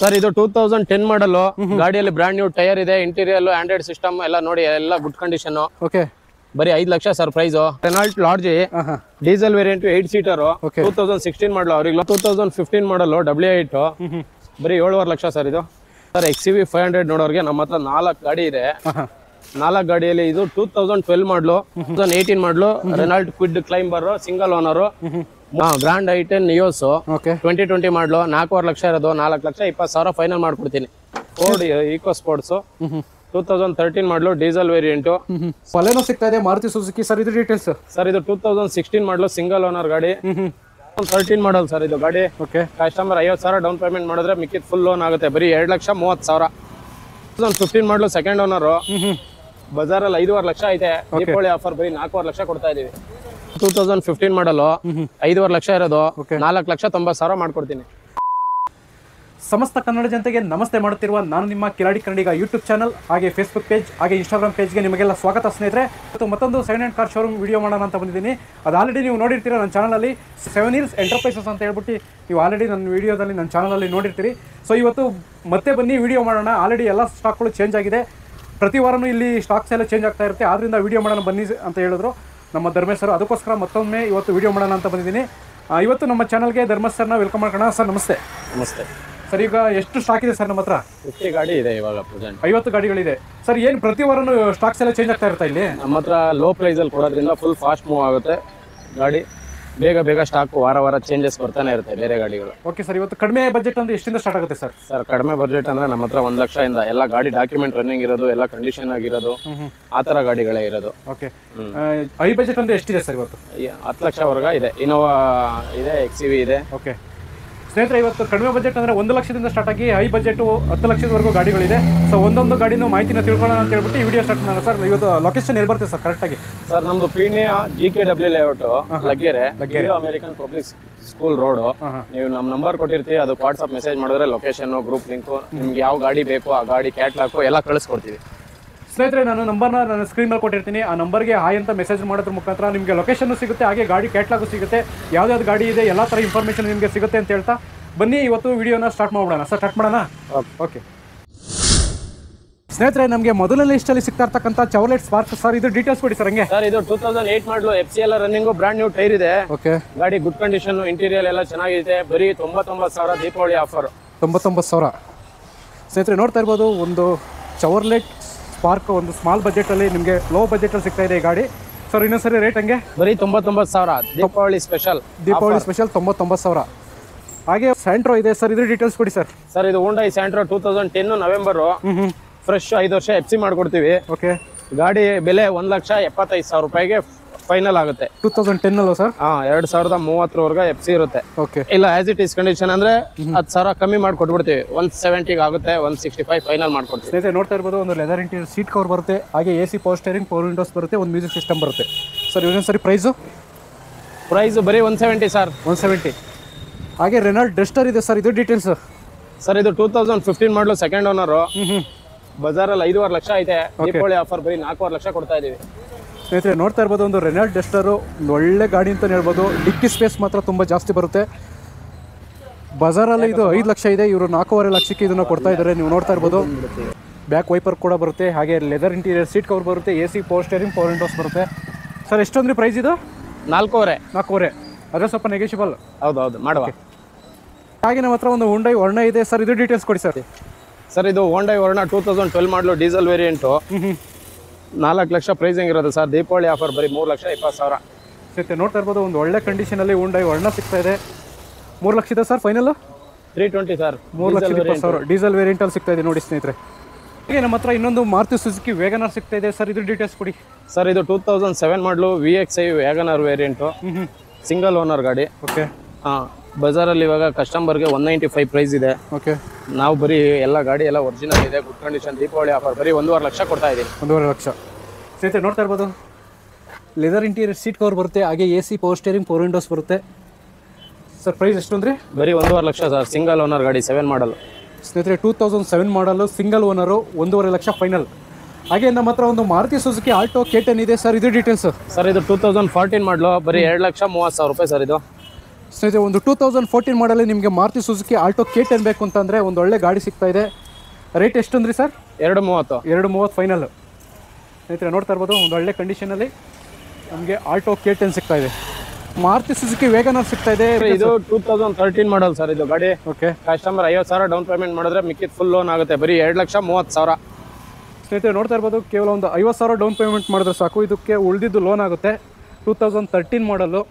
Sir ಇದು 2010 model ಗಾಡಿಯಲ್ಲಿ brand new tyre ಇದೆ, ಇಂಟೀರಿಯರ್ ಆಂಡ್ರಾಯ್ಡ್ ಸಿಸ್ಟಮ್ ಎಲ್ಲ ನೋಡಿ, ಎಲ್ಲ ಗುಡ್ ಕಂಡೀಷನ್. ಓಕೆ, ಬರೀ 5 lakh sir price. Renault Lodgy diesel variant 8 seater 2016 model, ಅವ್ರಿಗೆ 2015 ಮಾಡಲ್ W8 ಬರೀ 7.5 ಲಕ್ಷ ಸರ್ ಇದು. ಸರ್ XUV 500 ನೋಡೋರಿಗೆ ನಮ್ಮ ಹತ್ರ 4 ಗಾಡಿ ಇದೆ. 4 ಗಾಡಿಯಲ್ಲಿ ಇದು 2012 model, 2018 model Renault Kwid climber single owner, grand i ten Nios 2020 model 4.5 lakh ಇರೋದು, 4,20,000 ಫೈನಲ್ ಮಾಡ್ಕೊಡ್ತೀನಿ. ಫೋರ್ಡ್ ಈಕೋ ಸ್ಪೋರ್ಟ್ಸ್ 2013 ಮಾಡಲು ಡೀಸೆಲ್ ವೇರಿಯಂಟ್. ಪಲೆನೋ ಸಿಗ್ತಾ ಇದೆ ಮಾರುತಿ ಸುಜುಕಿ. ಸರ್ ಇದು ಡೀಟೇಲ್ಸ್ ಸರ್ ಇದು 2016 ಮಾಡಲು ಸಿಂಗಲ್ ಓನರ್ ಗಾಡಿ, 13 ಮಾಡಲ್ ಸರ್ ಇದು ಗಾಡಿ. ಕಸ್ಟಮರ್ 50,000 ಡೌನ್ ಪೇಮೆಂಟ್ ಮಾಡಿದ್ರೆ ಮಿಕ್ಕಿದ್ ಫುಲ್ ಲೋನ್ ಆಗುತ್ತೆ, ಬರೀ 2,30,000. 2015 ಮಾಡಲು ಸೆಕೆಂಡ್ ಓನರ್, ಬಜಾರಲ್ಲಿ 5.5 ಲಕ್ಷ ಐತೆ. ದೀಪಾವಳಿ ಆಫರ್ ಬರೀ 4.5 ಲಕ್ಷ ಕೊಡ್ತಾ ಇದೀವಿ. 2015 ಮಾಡಲು 5.5 ಲಕ್ಷ ಇರೋದು, 4,90,000 ಮಾಡ್ಕೊಡ್ತೀನಿ. ಸಮಸ್ತ ಕನ್ನಡ ಜನತೆಗೆ ನಮಸ್ತೆ ಮಾಡುತ್ತಿರುವ ನಾನು ನಿಮ್ಮ ಕಿಲಾಡಿ ಕನ್ನಡಿಗ ಯೂಟ್ಯೂಬ್ ಚಾನಲ್, ಹಾಗೆ ಫೇಸ್ಬುಕ್ ಪೇಜ್, ಹಾಗೆ ಇನ್ಸ್ಟಾಗ್ರಾಮ್ ಪೇಜ್ಗೆ ನಿಮಗೆಲ್ಲ ಸ್ವಾಗತ ಸ್ನೇಹಿತರೆ. ಮತ್ತು ಮತ್ತೊಂದು second hand car showroom video ಮಾಡೋಣ ಅಂತ ಬಂದಿದ್ದೀನಿ. ಅದು ಆಲ್ರೆಡಿ ನೀವು ನೋಡಿರ್ತೀರ ನನ್ನ ಚಾನಲಲ್ಲಿ. 7 Hills ಎಂಟರ್ಪ್ರೈಸಸ್ ಅಂತ ಹೇಳ್ಬಿಟ್ಟು ನೀವು ಆಲ್ರೆಡಿ ನನ್ನ ವಿಡಿಯೋದಲ್ಲಿ ನನ್ನ ಚಾನಲಲ್ಲಿ ನೋಡಿರ್ತೀರಿ. ಸೊ ಇವತ್ತು ಮತ್ತೆ ಬನ್ನಿ ವಿಡಿಯೋ ಮಾಡೋಣ. ಆಲ್ರೆಡಿ ಎಲ್ಲ ಸ್ಟಾಕ್ಗಳು ಚೇಂಜ್ ಆಗಿದೆ. ಪ್ರತಿ ವಾರನೂ ಇಲ್ಲಿ ಸ್ಟಾಕ್ಸ್ ಎಲ್ಲ ಚೇಂಜ್ ಆಗ್ತಾ ಇರುತ್ತೆ, ಆದ್ದರಿಂದ ವಿಡಿಯೋ ಮಾಡೋಣ ಬನ್ನಿ ಅಂತ ಹೇಳಿದ್ರು ನಮ್ಮ ಧರ್ಮೇಶ್ ಸರ್. ಅದಕ್ಕೋಸ್ಕರ ಮತ್ತೊಮ್ಮೆ ಇವತ್ತು ವಿಡಿಯೋ ಮಾಡೋಣ ಅಂತ ಬಂದಿದ್ದೀನಿ. ಇವತ್ತು ನಮ್ಮ ಚಾನಲ್ಗೆ ಧರ್ಮೇಶ್ ಸರ್ನ ವೆಲ್ಕಮ್ ಮಾಡ್ಕೋಣ. ಸರ್ ನಮಸ್ತೆ. ನಮಸ್ತೆ ಸರ್, ಈಗ ಎಷ್ಟು ಸ್ಟಾಕ್ ಇದೆ ಸರ್ ನಮ್ಮ ಹತ್ರ? 50 ಗಾಡಿ ಇದೆ ಇವಾಗ ಪ್ರೆಸೆಂಟ್. 50 ಗಾಡಿಗಳಿದೆ ಸರ್. ಏನು ಪ್ರತಿ ವಾರನೂ ಸ್ಟಾಕ್ಸ್ ಎಲ್ಲ ಚೇಂಜ್ ಆಗ್ತಾ ಇರ್ತಾ ಇಲ್ಲಿ? ನಮ್ಮ ಹತ್ರ ಲೋ ಪ್ರೈಸಲ್ಲಿ ಕೊಡೋದ್ರಿಂದ ಫುಲ್ ಫಾಸ್ಟ್ ಮೂವ್ ಆಗುತ್ತೆ ಗಾಡಿ. ಬೇಗ ಸ್ಟಾಕ್ ವಾರ ಚೇಂಜಸ್ ಬರ್ತಾನೆ ಇರುತ್ತೆ ಬೇರೆ ಗಾಡಿಗಳು. ಓಕೆ ಸರ್, ಇವತ್ತು ಕಡಿಮೆ ಬಜೆಟ್ ಅಂದ್ರೆ ಎಷ್ಟಿಂದ ಸ್ಟಾರ್ಟ್ ಆಗುತ್ತೆ ಸರ್? ಸರ್ ಕಡಿಮೆ ಬಜೆಟ್ ಅಂದ್ರೆ ನಮ್ಮ ಹತ್ರ 1 ಲಕ್ಷದಿಂದ ಎಲ್ಲ ಗಾಡಿ ಡಾಕ್ಯುಮೆಂಟ್ ರನ್ನಿಂಗ್ ಇರೋದು, ಎಲ್ಲ ಕಂಡೀಷನ್ ಆಗಿರೋದು, ಆ ತರ ಗಾಡಿಗಳೇ ಇರೋದು. ಓಕೆ, ಹೈ ಬಜೆಟ್ ಅಂದ್ರೆ ಎಷ್ಟಿದೆ ಸರ್ ಇವತ್ತು? 10 ಲಕ್ಷವರೆಗೆ ಇದೆ. ಇನೋವಾ ಇದೆ, XUV ಇದೆ. ಓಕೆ ಸ್ನೇಹಿತರೆ, ಇವತ್ತು ಕಡಿಮೆ ಬಜೆಟ್ ಅಂದ್ರೆ 1 ಲಕ್ಷದಿಂದ ಸ್ಟಾರ್ಟ್ ಆಗಿ ಹೈ ಬಜೆಟ್ 10 ಲಕ್ಷದವರೆಗೂ ಗಾಡಿಗಳಿದೆ. ಸೊ ಒಂದೊಂದು ಗಾಡಿನೂ ಮಾಹಿತಿನ ತಿಳ್ಕೊಳ್ಳೋಣ ಅಂತ ಹೇಳ್ಬಿಟ್ಟು ಈ ವಿಡಿಯೋ ಸ್ಟಾರ್ಟ್ ಮಾಡೋಣ. ಸರ್ ಇವತ್ತು ಲೊಕೇಶನ್ ಎಲ್ಲಿ ಬರುತ್ತೆ ಸರ್ ಕರೆಕ್ಟಾಗಿ? ಸರ್ ನಮ್ದು Peenya GKW layout, Laggere American public school road. ನೀವು ನಮ್ಮ ನಂಬರ್ ಕೊಟ್ಟಿರ್ತೀವಿ, ಅದು ವಾಟ್ಸ್ಆಪ್ ಮೆಸೇಜ್ ಮಾಡಿದ್ರೆ ಲೊಕೇಶನ್, ಗ್ರೂಪ್ ಲಿಂಕ್, ನಿಮ್ಗೆ ಯಾವ ಗಾಡಿ ಬೇಕು ಆ ಗಾಡಿ ಕ್ಯಾಟ್ಲಾಕ್ ಎಲ್ಲ ಕಳಿಸ್ಕೊಡ್ತೀವಿ. ಸ್ನೇಹಿತರೆ, ನಾನು ನಂಬರ್ನ ನಾನು ಸ್ಕ್ರೀನ್ ಮೇಲೆ ಕೊಟ್ಟಿರ್ತೀನಿ. ಆ ನಂಬರ್ಗೆ ಹಾಯ್ ಅಂತ ಮೆಸೇಜ್ ಮಾಡೋದ್ರ ಮುಖಾಂತರ ನಿಮಗೆ ಲೊಕೇಶನ್ ಸಿಗುತ್ತೆ, ಹಾಗೆ ಗಾಡಿ ಕ್ಯಾಟ್ಲಾಗು ಸಿಗುತ್ತೆ, ಯಾವ್ದಾವ್ದು ಗಾಡಿ ಇದೆ ಎಲ್ಲ ಥರ ಇನ್ಫಾರ್ಮೇಷನ್ ನಿಮಗೆ ಸಿಗುತ್ತೆ ಅಂತ ಹೇಳ್ತಾ ಬನ್ನಿ ಇವತ್ತು ವಿಡಿಯೋನ ಸ್ಟಾರ್ಟ್ ಮಾಡೋಣ. ಸರ್ ಸ್ಟಾರ್ಟ್ ಮಾಡೋಣ. ಓಕೆ ಸ್ನೇಹಿತರೆ, ನಮಗೆ ಮೊದಲನೇ ಲಿಸ್ಟಲ್ಲಿ ಸಿಗ್ತಾ ಇರ್ತಕ್ಕಂಥ ಚವರ್ಲೆಟ್ ಸ್ಪಾರ್ಕ್. ಸರ್ ಇದು ಡೀಟೇಲ್ಸ್ ಕೊಡಿ ಸರ್. ಹಂಗೆ ಸರ್ ಇದು 2008 ಮಾಡಲು FCL running, brand new tyre ಇದೆ. ಓಕೆ, ಗಾಡಿ ಗುಡ್ ಕಂಡೀಷನ್, ಇಂಟೀರಿಯರ್ ಎಲ್ಲ ಚೆನ್ನಾಗಿದೆ. ಬರೀ 99,000 ದೀಪಾವಳಿ ಆಫರ್. 99,000 ಸ್ನೇಹಿತರೆ ನೋಡ್ತಾ ಇರ್ಬೋದು. ಒಂದು ಚವರ್ಲೆಟ್ ಸ್ಪಾರ್ಕ್ ಒಂದು ಸ್ಮಾಲ್ ಬಜೆಟಲ್ಲಿ ನಿಮಗೆ ಲೋ ಬಜೆಟಲ್ಲಿ ಸಿಗ್ತಾ ಇದೆ ಈ ಗಾಡಿ. ಸರ್ ಇನ್ನೊಂದ್ಸರಿ ರೇಟ್ ಹಂಗೆ? ಬರೀ 99,000 ದೀಪಾವಳಿ ಸ್ಪೆಷಲ್. 99,000. ಹಾಗೆ ಸ್ಯಾಂಟ್ರೋ ಇದೆ ಸರ್, ಇದು ಡೀಟೇಲ್ಸ್ ಕೊಡಿ ಸರ್. ಸರ್ ಇದು ಹೋಂಡಾ ಸ್ಯಾಂಟ್ರೋ 2010 ನವೆಂಬರ್, ಫ್ರೆಶ್ 5 ವರ್ಷ FC ಮಾಡ್ಕೊಡ್ತೀವಿ. ಓಕೆ, ಗಾಡಿ ಬೆಲೆ 1,75,000 ರೂಪಾಯಿಗೆ ಫೈನಲ್ ಆಗುತ್ತೆ. 2010 ಅಲ್ವಾ ಸರ್? 2030 FC ಇರುತ್ತೆ. ಓಕೆ, ಇಲ್ಲ ಆಸ್ ಇಟ್ ಈಸ್ ಕಂಡೀಷನ್ ಅಂದ್ರೆ 10,000 ಕಮ್ಮಿ ಮಾಡ್ಕೊಟ್ಬಿಡ್ತೀವಿ. 170 ಆಗುತ್ತೆ, 165 ಫೈನಲ್ ಮಾಡ್ಕೊಡ್ತೀವಿ. ಸ್ನೇಹಿತರೆ ನೋಡ್ತಾ ಇರ್ಬೋದು, ಒಂದು ಲೆದರ್ ಇಂಟೀರಿಯರ್ ಸೀಟ್ ಕವರ್ ಬರುತ್ತೆ, ಹಾಗೆ AC power steering, power windows ಬರುತ್ತೆ, ಒಂದು ಮ್ಯೂಸಿಕ್ ಸಿಸ್ಟಮ್ ಬರುತ್ತೆ. ಸರ್ ಇನ್ನೊಂದ್ಸರಿ ಪ್ರೈಸ್ ಬರೀ 170 ಸರ್. 170. ಹಾಗೆ ರೆನಾಲ್ಟ್ ಡಸ್ಟರ್ ಇದೆ ಸರ್, ಇದು ಡೀಟೇಲ್ಸ್? ಸರ್ ಇದು 2015 ಮಾಡಲು ಸೆಕೆಂಡ್ ಓನರ್, ಬಜಾರಲ್ಲಿ 5.5 ಲಕ್ಷ ಐತೆ. ದೀಪಾವಳಿ ಆಫರ್ ಬರೀ 4.5 ಲಕ್ಷ ಕೊಡ್ತಾ ಇದೀವಿ. ಸ್ನೇಹಿತರೆ ನೋಡ್ತಾ ಇರ್ಬೋದು, ಒಂದು ರೆನಾಲ್ಟ್ ಡಸ್ಟರು ಒಂದು ಒಳ್ಳೆ ಗಾಡಿ ಅಂತಲೇ ಹೇಳ್ಬೋದು. ಡಿಕ್ಕಿ ಸ್ಪೇಸ್ ಮಾತ್ರ ತುಂಬ ಜಾಸ್ತಿ ಬರುತ್ತೆ. ಬಜಾರಲ್ಲಿ ಇದು 5 ಲಕ್ಷ ಇದೆ, ಇವರು 4.5 ಲಕ್ಷಕ್ಕೆ ಇದನ್ನು ಕೊಡ್ತಾ ಇದ್ದಾರೆ. ನೀವು ನೋಡ್ತಾ ಇರ್ಬೋದು, ಬ್ಯಾಕ್ ವೈಪರ್ ಕೂಡ ಬರುತ್ತೆ, ಹಾಗೆ ಲೆದರ್ ಇಂಟೀರಿಯರ್ ಸೀಟ್ ಕವರ್ ಬರುತ್ತೆ, AC power steering, power windows ಬರುತ್ತೆ. ಸರ್ ಎಷ್ಟೊಂದ್ರಿ ಪ್ರೈಸ್ ಇದು? 4.5. ಅದೇ ಸ್ವಲ್ಪ ನೆಗೆಷಿಬಲ್. ಹೌದು ಮಾಡುವ. ಹಾಗೆ ನಮ್ಮ ಹತ್ರ ಒಂದು ಹೋಂಡೈ ವರ್ಣ ಇದೆ ಸರ್, ಇದು ಡೀಟೇಲ್ಸ್ ಕೊಡಿ ಸರ್. ಸರ್ ಇದು ಹೋಂಡೈ ವರ್ಣ 2012 ಮಾಡಲು ಡೀಸೆಲ್ ವೇರಿಯಂಟು, 4 ಲಕ್ಷ ಪ್ರೈಸಿಂಗ್ ಇರೋದು ಸರ್. ದೀಪಾವಳಿ ಆಫರ್ ಬರೀ 3,20,000. ಸರಿ ನೋಡ್ತಾ ಇರ್ಬೋದು, ಒಂದು ಒಳ್ಳೆ ಕಂಡೀಷನಲ್ಲಿ ಹೋಂಡೈ ವರ್ಣ ಸಿಗ್ತಾ ಇದೆ. 3 ಲಕ್ಷ ಇದೆ ಸರ್ ಫೈನಲ್? 320 ಸರ್. 3,20,000 ಡೀಸೆಲ್ ವೇರಿಯಂಟಲ್ಲಿ ಸಿಗ್ತಾ ಇದೆ ನೋಡಿ ಸ್ನೇಹಿತರೆ. ಹಾಗೆ ನಮ್ಮ ಹತ್ರ ಇನ್ನೊಂದು ಮಾರುತಿ ಸುಜುಕಿ ವ್ಯಾಗನರ್ ಸಿಗ್ತಾ ಇದೆ ಸರ್, ಇದು ಡೀಟೇಲ್ಸ್ ಕೊಡಿ. ಸರ್ ಇದು 2007 model VXi WagonR variant, single owner ಗಾಡಿ. ಓಕೆ, ಬಜಾರಲ್ಲಿ ಇವಾಗ ಕಸ್ಟಮರ್ಗೆ 195 ಪ್ರೈಸ್ ಇದೆ. ಓಕೆ, ನಾವು ಬರೀ ಎಲ್ಲ ಗಾಡಿ ಎಲ್ಲ ಒರಿಜಿನಲ್ ಇದೆ, ಗುಡ್ ಕಂಡೀಷನ್. ದೀಪಾವಳಿ ಆಫರ್ ಬರೀ 1.5 ಲಕ್ಷ ಕೊಡ್ತಾ ಇದ್ದೀನಿ. 1.5 ಲಕ್ಷ. ಸ್ನೇಹಿತರೆ ನೋಡ್ತಾ ಇರ್ಬೋದು, ಲೆದರ್ ಇಂಟೀರಿಯರ್ ಸೀಟ್ ಕವರ್ ಬರುತ್ತೆ, ಹಾಗೆ AC power steering, power windows ಬರುತ್ತೆ. ಸರ್ ಪ್ರೈಸ್ ಎಷ್ಟು ಅಂದರೆ? ಬರೀ 1.5 ಲಕ್ಷ ಸರ್. ಸಿಂಗಲ್ ಓನರ್ ಗಾಡಿ, 7 ಮಾಡಲ್. ಸ್ನೇಹಿತರೆ 2007 ಮಾಡಲು, ಸಿಂಗಲ್ ಓನರು, 1.5 ಲಕ್ಷ ಫೈನಲ್. ಹಾಗೆ ನಮ್ಮ ಹತ್ರ ಒಂದು ಮಾರುತಿ ಸುಜುಕಿ ಆಲ್ಟೋ K10 ಇದೆ ಸರ್, ಇದು ಡೀಟೇಲ್ಸ್? ಸರ್ ಇದು 2014 ಮಾಡಲು, ಬರೀ 2,30,000 ರೂಪಾಯಿ ಸರ್. ಇದು ಸ್ನೇಹಿತರೆ ಒಂದು 2014 ಮಾಡಲ್ಲಿ ನಿಮಗೆ ಮಾರುತಿ ಸುಜುಕಿ ಆಲ್ಟೋ K10 ಬೇಕು ಅಂತಂದರೆ ಒಂದು ಒಳ್ಳೆ ಗಾಡಿ ಸಿಗ್ತಾ ಇದೆ. ರೇಟ್ ಎಷ್ಟು ಅಂದ್ರಿ ಸರ್? 230. 230 ಫೈನಲ್. ಸ್ನೇಹಿತರೆ ನೋಡ್ತಾ ಇರ್ಬೋದು ಒಂದು ಒಳ್ಳೆ ಕಂಡೀಷನಲ್ಲಿ ನಮಗೆ ಆಲ್ಟೋ K10 ಸಿಗ್ತಾ ಇದೆ. ಮಾರುತಿ ಸುಜುಕಿ ವೇಗನರ್ ಸಿಗ್ತಾ ಇದೆ. ಇದು 2013 ಮಾಡಲ್ ಸರ್ ಇದು ಗಾಡಿ. ಓಕೆ. ಕಸ್ಟಮರ್ 50,000 ಡೌನ್ ಪೇಮೆಂಟ್ ಮಾಡಿದ್ರೆ ಮಿಕ್ಕಿದ ಫುಲ್ ಲೋನ್ ಆಗುತ್ತೆ. ಬರೀ 2,30,000. ಸ್ನೇಹಿತರೆ ನೋಡ್ತಾ ಇರ್ಬೋದು ಕೇವಲ ಒಂದು 50,000 ಡೌನ್ ಪೇಮೆಂಟ್ ಮಾಡಿದ್ರೆ ಸಾಕು, ಇದಕ್ಕೆ ಉಳಿದಿದ್ದು ಲೋನ್ ಆಗುತ್ತೆ. 2013 ಮಾಡಲ್ಲು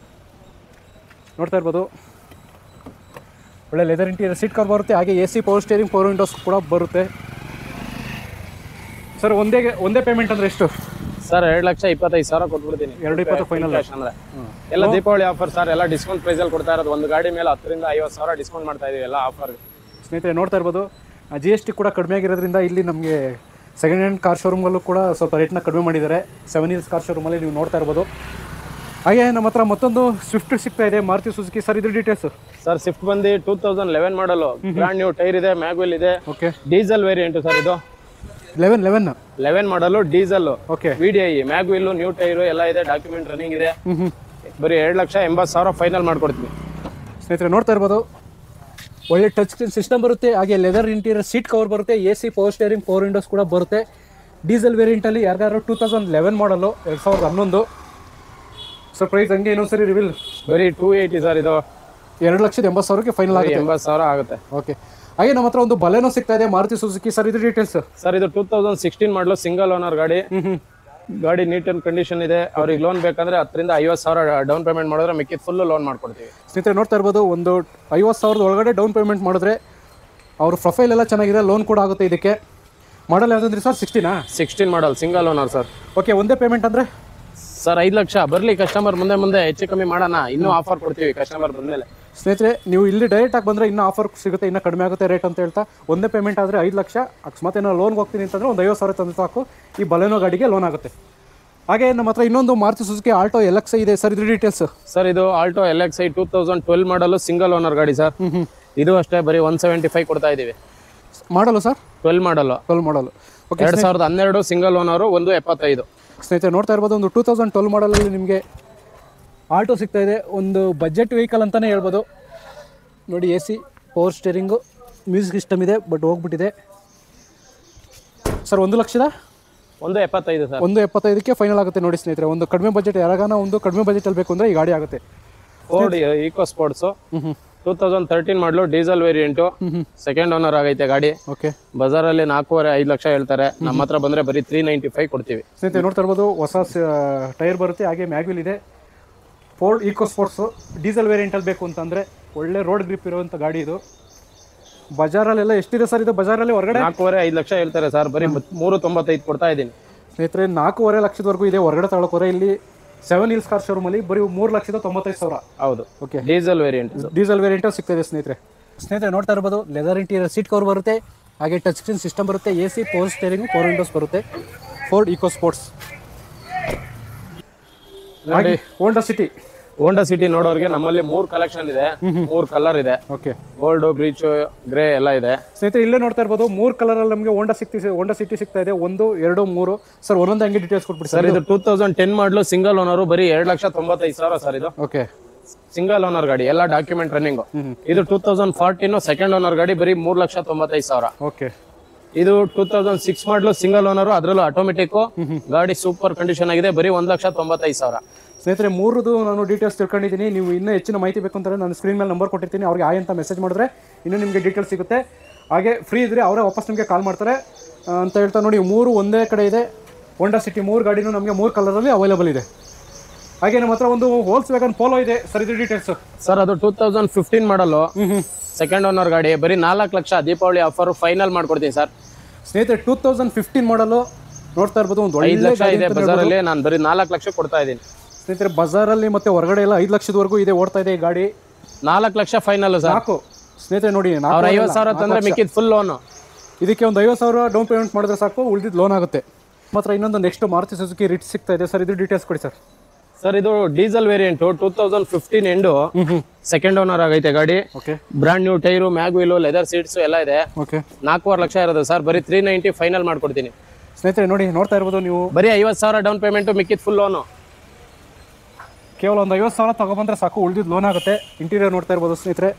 ನೋಡ್ತಾ ಇರ್ಬೋದು. ಒಳ್ಳೆ ಲೆದರ್ ಇಂಟೀರಿಯರ್ ಸೀಟ್ ಕವರ್ ಬರುತ್ತೆ, ಹಾಗೆ AC power steering, power Windows ಕೂಡ ಬರುತ್ತೆ. ಸರ್ ಒಂದೇ ಪೇಮೆಂಟ್ ಅಂದರೆ ಎಷ್ಟು ಸರ್? 2,25,000 ಕೊಟ್ಬಿಡ್ತೀನಿ. 220 ಫೈನಲ್ ಅಂದ್ರೆ ಎಲ್ಲ ದೀಪಾವಳಿ ಆಫರ್ ಸರ್, ಎಲ್ಲ ಡಿಸ್ಕೌಂಟ್ ಪ್ರೈಸಲ್ಲಿ ಕೊಡ್ತಾ ಇರೋದು. ಒಂದು ಗಾಡಿ ಮೇಲೆ 10,000 ರಿಂದ 50,000 ಡಿಸ್ಕೌಂಟ್ ಮಾಡ್ತಾ ಇದೀವಿ ಎಲ್ಲ ಆಫರ್. ಸ್ನೇಹಿತರೆ ನೋಡ್ತಾ ಇರ್ಬೋದು GST ಕೂಡ ಕಡಿಮೆ ಆಗಿರೋದ್ರಿಂದ ಇಲ್ಲಿ ನಮಗೆ ಸೆಕೆಂಡ್ ಹ್ಯಾಂಡ್ ಕಾರ್ ಶೋರೂಮಲ್ಲೂ ಕೂಡ ಸ್ವಲ್ಪ ರೇಟ್ನ ಕಡಿಮೆ ಮಾಡಿದ್ದಾರೆ. 7 Hills ಕಾರ್ ಶೋರೂಮಲ್ಲಿ ನೀವು ನೋಡ್ತಾ ಇರ್ಬೋದು. ಹಾಗೆ ನಮ್ಮ ಹತ್ರ ಮತ್ತೊಂದು ಸ್ವಿಫ್ಟ್ ಸಿಗ್ತಾ ಇದೆ ಮಾರುತಿ ಸುಜುಕಿ. ಸರ್ ಇದ್ರ ಡೀಟೇಲ್ಸ್? ಸರ್ ಸ್ವಿಫ್ಟ್ ಬಂದು 2011 ಮಾಡಲು, ಬ್ರಾಂಡ್ ನ್ಯೂ ಟೈರ್ ಇದೆ, ಮ್ಯಾಗ್ವೆಲ್ ಇದೆ. ಓಕೆ. ಡೀಸೆಲ್ ವೇರಿಯಂಟ್ ಸರ್ ಇದು. 11 model diesel. Okay. VDI mag wheel new tyre ಎಲ್ಲ ಇದೆ, ಡಾಕ್ಯುಮೆಂಟ್ ರನ್ನಿಂಗ್ ಇದೆ. ಬರೀ 2,80,000 ಫೈನಲ್ ಮಾಡ್ಕೊಡ್ತೀನಿ. ಸ್ನೇಹಿತರೆ ನೋಡ್ತಾ ಇರ್ಬೋದು ಒಳ್ಳೆ ಟಚ್ ಸ್ಕ್ರೀನ್ ಸಿಸ್ಟಮ್ ಬರುತ್ತೆ, ಹಾಗೆ ಲೆದರ್ ಇಂಟೀರಿಯರ್ ಸೀಟ್ ಕವರ್ ಬರುತ್ತೆ, AC power steering, power Windows ಕೂಡ ಬರುತ್ತೆ. ಡೀಸೆಲ್ ವೇರಿಯಂಟಲ್ಲಿ ಯಾರ್ಯಾರು 2011 ಮಾಡಲು 2011. ಸರ್ ಪ್ರೈಸ್ ಹಂಗೆ ಇನ್ನೊಂದ್ಸರಿ ರಿವೀಲ್? ಬರೀ 280 ಸರ್ ಇದು. 2,80,000ಕ್ಕೆ ಫೈನಲ್ ಆಗುತ್ತೆ. 80,000 ಆಗುತ್ತೆ. ಓಕೆ. ಹಾಗೆ ನಮ್ಮ ಹತ್ರ ಒಂದು ಬಲೆನೋ ಸಿಗ್ತಾ ಇದೆ ಮಾರುತಿ ಸುಜುಕಿ. ಸರ್ ಇದು ಡೀಟೇಲ್ಸ್? ಸರ್ ಇದು 2016 ಮಾಡಲು, ಸಿಂಗಲ್ ಓನರ್ ಗಾಡಿ. ಗಾಡಿ ನೀಟ್ ಅಂಡ್ ಕಂಡೀಷನ್ ಇದೆ. ಅವ್ರಿಗೆ ಲೋನ್ ಬೇಕಂದ್ರೆ 10,000 ರಿಂದ 50,000 ಡೌನ್ ಪೇಮೆಂಟ್ ಮಾಡಿದ್ರೆ ಮಿಕ್ಕಿದ ಫುಲ್ ಲೋನ್ ಮಾಡ್ಕೊಡ್ತೀವಿ. ಸ್ನೇಹಿತರೆ ನೋಡ್ತಾ ಇರ್ಬೋದು ಒಂದು 50,000 ಒಳಗಡೆ ಡೌನ್ ಪೇಮೆಂಟ್ ಮಾಡಿದ್ರೆ ಅವ್ರ ಪ್ರೊಫೈಲ್ ಎಲ್ಲ ಚೆನ್ನಾಗಿದೆ, ಲೋನ್ ಕೂಡ ಆಗುತ್ತೆ. ಇದಕ್ಕೆ ಮಾಡಲ್ ಯಾವುದಂದ್ರಿ sir? 16 model single owner sir. Okay. ಒಂದೇ ಪೇಮೆಂಟ್ ಅಂದರೆ ಸರ್ 5 ಲಕ್ಷ ಬರಲಿ ಕಸ್ಟಮರ್, ಮುಂದೆ ಹೆಚ್ಚು ಕಮ್ಮಿ ಮಾಡೋಣ, ಇನ್ನೂ ಆಫರ್ ಕೊಡ್ತೀವಿ ಕಸ್ಟಮರ್ ಬಂದಮೇಲೆ. ಸ್ನೇಹಿತರೆ ನೀವು ಇಲ್ಲಿ ಡೈರೆಕ್ಟಾಗಿ ಬಂದರೆ ಇನ್ನೂ ಆಫರ್ ಸಿಗುತ್ತೆ, ಇನ್ನೂ ಕಡಿಮೆ ಆಗುತ್ತೆ ರೇಟ್ ಅಂತ ಹೇಳ್ತಾ. ಒಂದೇ ಪೇಮೆಂಟ್ ಆದರೆ 5 ಲಕ್ಷ. ಅಕಸ್ಮಾತ್ ಏನೋ ಲೋನ್ಗೆ ಹೋಗ್ತೀನಿ ಅಂತಂದರೆ ಒಂದು 50,000 ತಂದು ಸಾಕು, ಈ ಬಲೆನೋ ಗಾಡಿಗೆ ಲೋನ್ ಆಗುತ್ತೆ. ಹಾಗೆ ನಮ್ಮ ಹತ್ರ ಇನ್ನೊಂದು ಮಾರುತಿ ಸುಜುಕಿ ಆಲ್ಟೋ LXi ಇದೆ. ಸರ್ ಇದು ಡೀಟೇಲ್ಸ್? ಸರ್ ಇದು ಆಲ್ಟೋ LXi 2012 ಮಾಡಲು, ಸಿಂಗಲ್ ಓನರ್ ಗಾಡಿ ಸರ್. ಇದು ಅಷ್ಟೇ ಬರೀ 175 ಕೊಡ್ತಾ ಇದ್ದೀವಿ. ಮಾಡಲು ಸರ್? 12 ಮಾಡಲು. ಓಕೆ. 2012 single owner, 175. ಸ್ನೇಹಿತರೆ ನೋಡ್ತಾ ಇರ್ಬೋದು ಒಂದು 2012 ಮಾಡಲಲ್ಲಿ ನಿಮಗೆ ಆಲ್ಟೋ ಸಿಗ್ತಾ ಇದೆ. ಒಂದು ಬಜೆಟ್ ವೆಹಿಕಲ್ ಅಂತಲೇ ಹೇಳ್ಬೋದು. ನೋಡಿ AC power steering, music system ಇದೆ, ಬಟ್ ಹೋಗ್ಬಿಟ್ಟಿದೆ. Sir 1,75,000 sir. 175ಕ್ಕೆ ಫೈನಲ್ ಆಗುತ್ತೆ ನೋಡಿ ಸ್ನೇಹಿತರೆ. ಒಂದು ಕಡಿಮೆ ಬಜೆಟ್, ಯಾರಾಗಾನ ಒಂದು ಕಡಿಮೆ ಬಜೆಟಲ್ಲಿ ಬೇಕು ಅಂದರೆ ಈ ಗಾಡಿ ಆಗುತ್ತೆ. ಫೋರ್ಡ್ ಈಕೋ ಸ್ಪೋರ್ಟ್ಸು 2013 ಮಾಡಲು, ಡೀಸೆಲ್ ವೇರಿಯಂಟು, ಸೆಕೆಂಡ್ ಓನರ್ ಆಗೈತೆ ಗಾಡಿ. ಓಕೆ. ಬಜಾರಲ್ಲಿ 4.5 ಲಕ್ಷ ಹೇಳ್ತಾರೆ, ನಮ್ಮ ಹತ್ರ ಬಂದರೆ ಬರೀ 395 ಕೊಡ್ತೀವಿ. ಸ್ನೇಹಿತರೆ ನೋಡ್ತಾ ಇರ್ಬೋದು ಹೊಸ ಟೈರ್ ಬರುತ್ತೆ, ಹಾಗೆ ಮ್ಯಾಗ್ವಿಲ್ ಇದೆ. ಫೋರ್ಡ್ ಈಕೋ ಸ್ಪೋರ್ಟ್ಸು ಡೀಸೆಲ್ ವೇರಿಯಂಟಲ್ಲಿ ಬೇಕು ಅಂತಂದರೆ ಒಳ್ಳೆ ರೋಡ್ ಗ್ರಿಪ್ ಇರುವಂಥ ಗಾಡಿ ಇದು. ಬಜಾರಲ್ಲೆಲ್ಲ ಎಷ್ಟಿದೆ ಸರ್ ಇದು? ಬಜಾರಲ್ಲಿ ಹೊರಗಡೆ 4.5 ಲಕ್ಷ ಹೇಳ್ತಾರೆ ಸರ್, ಬರೀ 395 ಕೊಡ್ತಾ ಇದ್ದೀನಿ. ಸ್ನೇಹಿತರೆ 4.5 ಲಕ್ಷದವರೆಗೂ ಇದೆ ಹೊರಗಡೆ ತಗೊಳ್ಳೋಕೆ. ಇಲ್ಲಿ 7 Hills ಕಾರ್ ಶೋರೂಮಲ್ಲಿ ಬರೀ 3,95,000. ಹೌದು. ಓಕೆ. ಡೀಸೆಲ್ ವೇರಿಯಂಟ್ ಸಿಗ್ತದೆ ಸ್ನೇಹಿತರೆ ನೋಡ್ತಾ ಇರ್ಬೋದು ಲೆದರ್ ಇಂಟೀರಿಯರ್ ಸೀಟ್ ಕವರ್ ಬರುತ್ತೆ, ಹಾಗೆ ಟಚ್ ಸ್ಕ್ರೀನ್ ಸಿಸ್ಟಮ್ ಬರುತ್ತೆ, AC power steering, power windows ಬರುತ್ತೆ. Ford Eco Sports. ಹಾಗೆ ಹೋಂಡಾ ಸಿಟಿ ನೋಡೋರಿಗೆ ನಮ್ಮಲ್ಲಿ 3 ಕಲೆಕ್ಷನ್ ಇದೆ, 3 ಕಲರ್ ಇದೆ. ಓಕೆ. ಗೋಲ್ಡ್, ಬ್ರೀಚ್, ಗ್ರೇ ಎಲ್ಲ ಇದೆ. ಸ್ನೇಹಿತರೆ ಇಲ್ಲೇ ನೋಡ್ತಾ ಇರ್ಬೋದು 3 ಕಲರಲ್ಲಿ ನಮಗೆ ಹೋಂಡಾ ಸಿಟಿ ಸಿಗ್ತಾ ಇದೆ. 1, 2, 3. ಸರ್ ಒಂದೊಂದು ಹಂಗೆ ಡೀಟೇಲ್ಸ್ ಕೊಟ್ಬಿಡಿ ಸರ್. ಇದು 2010 ಮಾಡಲು, ಸಿಂಗಲ್ ಓನರು, ಬರೀ 2,95,000 ಸರ್ ಇದು. ಓಕೆ. ಸಿಂಗಲ್ ಓನರ್ ಗಾಡಿ, ಎಲ್ಲ ಡಾಕ್ಯುಮೆಂಟ್ ರನ್ನಿಂಗ್. ಇದು 2014 ಸೆಕೆಂಡ್ ಓನರ್ ಗಾಡಿ, ಬರೀ 3,95,000. ಓಕೆ. ಇದು 2006 ಮಾಡಲು, ಸಿಂಗಲ್ ಓನರು, ಅದರಲ್ಲೂ ಆಟೋಮೆಟಿಕ್ ಗಾಡಿ, ಸೂಪರ್ ಕಂಡೀಷನ್ ಆಗಿದೆ, ಬರೀ 1,90,000. ಸ್ನೇಹಿತರೆ 3ದು ನಾನು ಡೀಟೇಲ್ಸ್ ತಿಳ್ಕೊಂಡಿದ್ದೀನಿ. ನೀವು ಇನ್ನೂ ಹೆಚ್ಚಿನ ಮಾಹಿತಿ ಬೇಕು ಅಂತಂದರೆ ನಾನು ಸ್ಕ್ರೀನ್ ಮೇಲೆ ನಂಬರ್ ಕೊಟ್ಟಿರ್ತೀನಿ, ಅವ್ರಿಗೆ ಆಯ್ ಅಂತ ಮೆಸೇಜ್ ಮಾಡಿದ್ರೆ ಇನ್ನೂ ನಿಮಗೆ ಡೀಟೇಲ್ಸ್ ಸಿಗುತ್ತೆ. ಹಾಗೆ ಫ್ರೀ ಇದ್ದರೆ ಅವರೇ ವಾಪಸ್ ನಿಮಗೆ ಕಾಲ್ ಮಾಡ್ತಾರೆ ಅಂತ ಹೇಳ್ತಾ. ನೋಡಿ 3 ಒಂದೇ ಕಡೆ ಇದೆ. ಹೋಂಡಾ ಸಿಟಿ 3 ಗಾಡಿನೂ ನಮಗೆ 3 ಕಲರಲ್ಲಿ ಅವೈಲೇಬಲ್ ಇದೆ. ಹಾಗೆ ನಮ್ಮ ಹತ್ರ ಒಂದು ವೋಲ್ಕ್ಸ್ವ್ಯಾಗನ್ ಪೋಲೋ ಇದೆ. ಸರ್ ಇದು ಡೀಟೇಲ್ಸ್? ಸರ್ ಅದು 2015 ಮಾಡಲು, ಸೆಕೆಂಡ್ ಓನರ್ ಗಾಡಿ, ಬರೀ 4 ಲಕ್ಷ ದೀಪಾವಳಿ ಆಫರ್ ಫೈನಲ್ ಮಾಡ್ಕೊಡ್ತೀನಿ ಸರ್. ಸ್ನೇಹಿತರೆ 2015 ಮಾಡಲು ನೋಡ್ತಾ ಇರ್ಬೋದು, ಒಂದು 5 ಲಕ್ಷ ಇದೆ ಬಜಾರಲ್ಲಿ, ನಾನು ಬರೀ 4 ಲಕ್ಷ ಕೊಡ್ತಾ ಇದ್ದೀನಿ. ಸ್ನೇಹಿತರೆ ಬಜಾರಲ್ಲಿ ಮತ್ತೆ ಹೊರಗಡೆ ಎಲ್ಲ 5 ಲಕ್ಷದವರೆಗೂ ಇದೆ, ಓಡ್ತಾ ಇದೆ ಈ ಗಾಡಿ. 4 ಲಕ್ಷ ಫೈನಲ್ ಸರ್. 4 ಸ್ನೇಹಿತರೆ ನೋಡಿ, 50,000 ತಂದ್ರೆ ಮಿಕ್ಕಿದ ಫುಲ್ ಲೋನ್. ಇದಕ್ಕೆ ಒಂದು 50,000 ಡೌನ್ ಪೇಮೆಂಟ್ ಮಾಡಿದ್ರೆ ಸಾಕು, ಉಳಿದಿದ್ದು ಲೋನ್ ಆಗುತ್ತೆ. ಮಾತ್ರ ಇನ್ನೊಂದು ನೆಕ್ಸ್ಟ್ ಮಾರುತಿ ಸುಜುಕಿ ರಿಚ್ ಸಿಗ್ತಾ ಇದೆ. ಸರ್ ಇದು ಡೀಟೇಲ್ಸ್ ಕೊಡಿ ಸರ್. ಸರ್ ಇದು diesel variant, 2015 end, second owner ಆಗೈತೆ ಗಾಡಿ. Okay. Brand new tyre, ಮ್ಯಾಗ್ವಿಲು, leather seats ಎಲ್ಲ ಇದೆ. ಓಕೆ. 4.5 ಲಕ್ಷ ಇರೋದು ಸರ್, ಬರೀ 390 ಫೈನಲ್ ಮಾಡ್ಕೊಡ್ತೀನಿ. ಸ್ನೇಹಿತರೆ ನೋಡಿ ನೋಡ್ತಾ ಇರ್ಬೋದು ನೀವು, ಬರೀ 50,000 ಡೌನ್ ಪೇಮೆಂಟು, ಮಿಕ್ಕಿದ ಫುಲ್ ಲೋನು. ಕೇವಲ ಒಂದು 50,000 ತೊಗೊಬಂದರೆ ಸಾಕು, ಉಳಿದಿದ್ದು ಲೋನ್ ಆಗುತ್ತೆ. ಇಂಟೀರಿಯರ್ ನೋಡ್ತಾ ಇರ್ಬೋದು ಸ್ನೇಹಿತರೆ,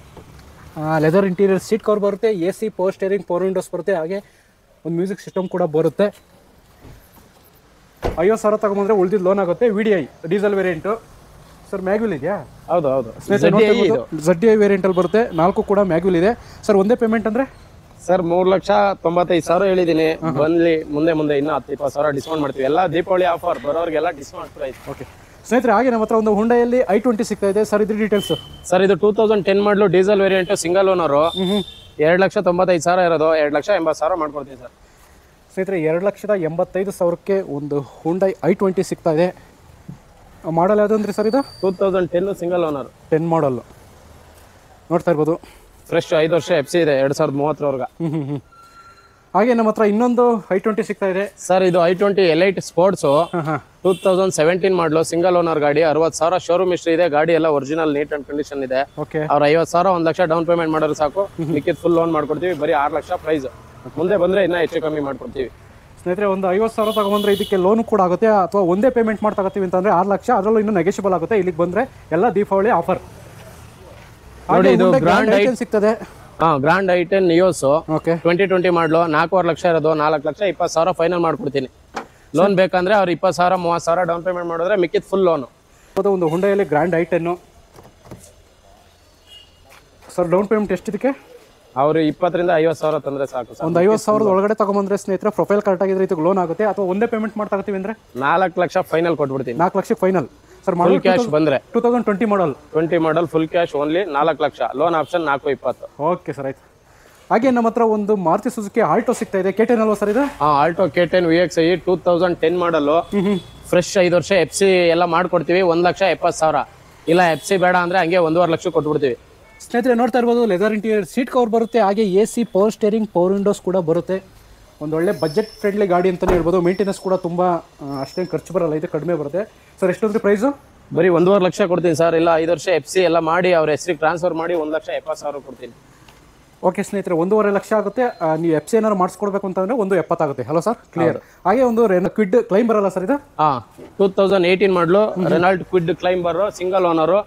ಲೆದರ್ ಇಂಟೀರಿಯರ್, ಸೀಟ್ ಕವರ್ ಬರುತ್ತೆ, AC, power steering, power windows ಬರುತ್ತೆ, ಹಾಗೆ ಒಂದು ಮ್ಯೂಸಿಕ್ ಸಿಸ್ಟಮ್ ಕೂಡ ಬರುತ್ತೆ. 50,000 ತೊಗೊಂಬಂದರೆ ಉಳಿದಿದ್ದು ಲೋನ್ ಆಗುತ್ತೆ. VDI diesel variant sir, mag wheel ಇದೆಯಾ? ಹೌದು ಹೌದು, ZDI ವೇರಿಯಂಟಲ್ಲಿ ಬರುತ್ತೆ, 4 ಕೂಡ ಮ್ಯಾಗ್ವಿಲ್ ಇದೆ ಸರ್. ಒಂದೇ ಪೇಮೆಂಟ್ ಅಂದರೆ ಸರ್ 3,95,000 ಹೇಳಿದ್ದೀನಿ. ಬಂದ್ಲಿ ಮುಂದೆ ಇನ್ನೂ 10-20,000 ಡಿಸ್ಕೌಂಟ್ ಮಾಡ್ತೀವಿ. ಎಲ್ಲ ದೀಪಾವಳಿ ಆಫರ್, ಬರೋರಿಗೆಲ್ಲ ಡಿಸ್ಕೌಂಟ್ ಪ್ರೈಸ್. ಓಕೆ ಸ್ನೇಹಿತರೆ, ಹಾಗೆ ನಮ್ಮ ಹತ್ರ ಒಂದು ಹುಂಡೈಯಲ್ಲಿ i20 ಸಿಗ್ತಾ ಇದೆ ಸರ್. ಇದ್ರ ಡೀಟೇಲ್ಸ್ ಸರ್, ಇದು 2010 ಮಾಡಲು ಡೀಸೆಲ್ ವೇರಿಯಂಟ್, ಸಿಂಗಲ್ ಓನರು, 2,95,000 ಇರೋದು 2,80,000 ಮಾಡ್ಕೊಡ್ತೀವಿ ಸರ್. ಸ್ನೇಹಿತರೆ, 2,85,000ಕ್ಕೆ ಒಂದು ಹುಂಡೈ i20 ಸಿಗ್ತಾ ಇದೆ. ಮಾಡಲ್ ಯಾವುದು ಅಂದ್ರೆ ಸರ್? ಇದು 2010 ಸಿಂಗಲ್ ಓನರ್, 10 ಮಾಡಲ್ ನೋಡ್ತಾ ಇರ್ಬೋದು. ಫ್ರೆಶ್ 5 ವರ್ಷ FC ಇದೆ, 2030 ಹಾಗೆ ನಮ್ಮ ಹತ್ರ ಇನ್ನೊಂದು i20 ಸಿಗ್ತಾ ಇದೆ ಸರ್. ಇದು i20 ಎಲೈಟ್ ಸ್ಪೋರ್ಟ್ಸ್, 2017 ಮಾಡಲು, ಸಿಂಗಲ್ ಓನರ್ ಗಾಡಿ, 60,000 ಶೋರೂಮ್ ಹಿಸ್ಟ್ರಿ ಇದೆ. ಗಾಡಿ ಎಲ್ಲ ಒರಿಜಿನಲ್ ನೀಟ್ ಅಂಡ್ ಕಂಡೀಷನ್ ಇದೆ. ಅವ್ರು 50,000 1 ಲಕ್ಷ ಡೌನ್ ಪೇಮೆಂಟ್ ಮಾಡೋರು ಸಾಕು, ಮಿಕ್ಕಿದ್ ಫುಲ್ ಲೋನ್ ಮಾಡ್ಕೊಡ್ತೀವಿ. ಬರೀ 6 ಲಕ್ಷ ಪ್ರೈಸ್. ಮುಂದೆ ಬಂದ್ರೆ ಇನ್ನೂ ಹೆಚ್ಚು ಕಮ್ಮಿ ಮಾಡ್ಕೊಡ್ತೀವಿ. ಸ್ನೇಹಿತರೆ, ಒಂದು 50,000 ತಗೊಂಡ್ರೆ ಇದಕ್ಕೆ ಲೋನ್ ಕೂಡ ಆಗುತ್ತೆ, ಅಥವಾ ಒಂದೇ ಪೇಮೆಂಟ್ ಮಾಡಿ ತಗೋತೀವಿ ಅಂತಂದ್ರೆ 6 ಲಕ್ಷ, ಅದರಲ್ಲೂ ಇನ್ನೂ ನೆಗೆಷಿಬಲ್ ಆಗುತ್ತೆ. ಇಲ್ಲಿಗೆ ಬಂದ್ರೆ ಎಲ್ಲ ದೀಪಾವಳಿ ಆಫರ್. ಇದು ಗ್ರಾಂಡ್ ಐಟನ್ ಸಿಗ್ತದೆ. Grand i ten Nios 2020 model, 4.5 lakh ಇರೋದು, 4,20,000 ಫೈನಲ್ ಮಾಡ್ಕೊಡ್ತೀನಿ. ಲೋನ್ ಬೇಕಂದ್ರೆ ಅವ್ರು 20,000 30,000 ಡೌನ್ ಪೇಮೆಂಟ್ ಮಾಡಿದ್ರೆ ಮಿಕ್ಕಿದ್ ಫುಲ್ ಲೋನು. ಒಂದು ಹುಂಡೈಯಲ್ಲಿ ಗ್ರಾಂಡ್ ಐಟನ್ನು ಸರ್, ಡೌನ್ ಪೇಮೆಂಟ್ ಎಷ್ಟು ಇದಕ್ಕೆ? ಅವರು 20,000 ರಿಂದ 50,000 ತಂದ್ರೆ ಸಾಕು ಸರ್. ಒಂದು 50,000 ಒಳಗಡೆ ತಗೊಂಬಂದ್ರೆ ಸ್ನೇಹಿತರೆ, ಪ್ರೊಫೈಲ್ ಕರೆಕ್ಟ್ ಆಗಿದ್ರೆ ಇದಕ್ಕೆ ಲೋನ್ ಆಗುತ್ತೆ. ಅಥವಾ ಒಂದೇ ಪೇಮೆಂಟ್ ಮಾಡಿ ತಗೋತೀವಿ ಅಂದ್ರೆ 4 ಲಕ್ಷ ಫೈನಲ್ ಕೊಟ್ಬಿಡ್ತೀನಿ. 4 lakh final sir. Full cash ಬಂದ್ರೆ 2020 model, 20 model full cash only 4 lakh, loan option 420. Okay sir, ಆಯ್ತು. ಹಾಗೆ ನಮ್ಮ ಹತ್ರ ಒಂದು ಮಾರುತಿ ಸುಜುಕಿ ಆಲ್ಟೋ ಸಿಗ್ತಾ ಇದೆ. K10 ಅಲ್ವಾ ಸರ್ ಇದು? ಆಲ್ಟೋ K10 VXi 2010 ಮಾಡಲು, ಫ್ರೆಶ್ 5 ವರ್ಷ FC ಎಲ್ಲ ಮಾಡ್ಕೊಡ್ತೀವಿ. 1,70,000. ಇಲ್ಲ FC ಬೇಡ ಅಂದ್ರೆ ಹಂಗೆ 1.5 ಲಕ್ಷ ಕೊಟ್ಬಿಡ್ತೀವಿ. ಸ್ನೇಹಿತರೆ, ನೋಡ್ತಾ ಇರ್ಬೋದು, ಲೆದರ್ ಇಂಟೀರಿಯರ್, ಸೀಟ್ ಕವರ್ ಬರುತ್ತೆ, ಹಾಗೆ AC, power steering, power Windows ಕೂಡ ಬರುತ್ತೆ. ಒಂದು ಒಳ್ಳೆ ಬಜೆಟ್ ಫ್ರೆಂಡ್ಲಿ ಗಾಡಿ ಅಂತಲೇ ಹೇಳ್ಬೋದು. ಮೇಂಟೆನೆನ್ಸ್ ಕೂಡ ತುಂಬ ಅಷ್ಟೇನು ಖರ್ಚು ಬರಲ್ಲ, ಇದು ಕಡಿಮೆ ಬರುತ್ತೆ ಸರ್. ಎಷ್ಟೊಂದು ಪ್ರೈಸು? ಬರೀ 1.5 ಲಕ್ಷ ಕೊಡ್ತೀನಿ ಸರ್. ಇಲ್ಲ 5 ವರ್ಷ FC ಎಲ್ಲ ಮಾಡಿ ಅವ್ರ ಹೆಸರಿಗೆ ಟ್ರಾನ್ಸ್ಫರ್ ಮಾಡಿ 1,70,000 ಕೊಡ್ತೀನಿ. ಓಕೆ ಸ್ನೇಹಿತರೆ, 1.5 ಲಕ್ಷ ಆಗುತ್ತೆ. ನೀವು FC ಏನಾದ್ರು ಮಾಡಿಸ್ಕೊಡ್ಬೇಕು ಅಂತಂದ್ರೆ 1,70,000 ಆಗುತ್ತೆ. Hello sir, clear. ಹಾಗೆ ಒಂದು ಕ್ವಿಡ್ ಕ್ಲೈಮ್ ಬರಲ್ಲ ಸರ್ ಇದು? 2018 ಮಾಡಲು, ರೆನಾಲ್ಟ್ ಕ್ವಿಡ್ ಕ್ಲೈಮ್ ಬರೋ, single owner,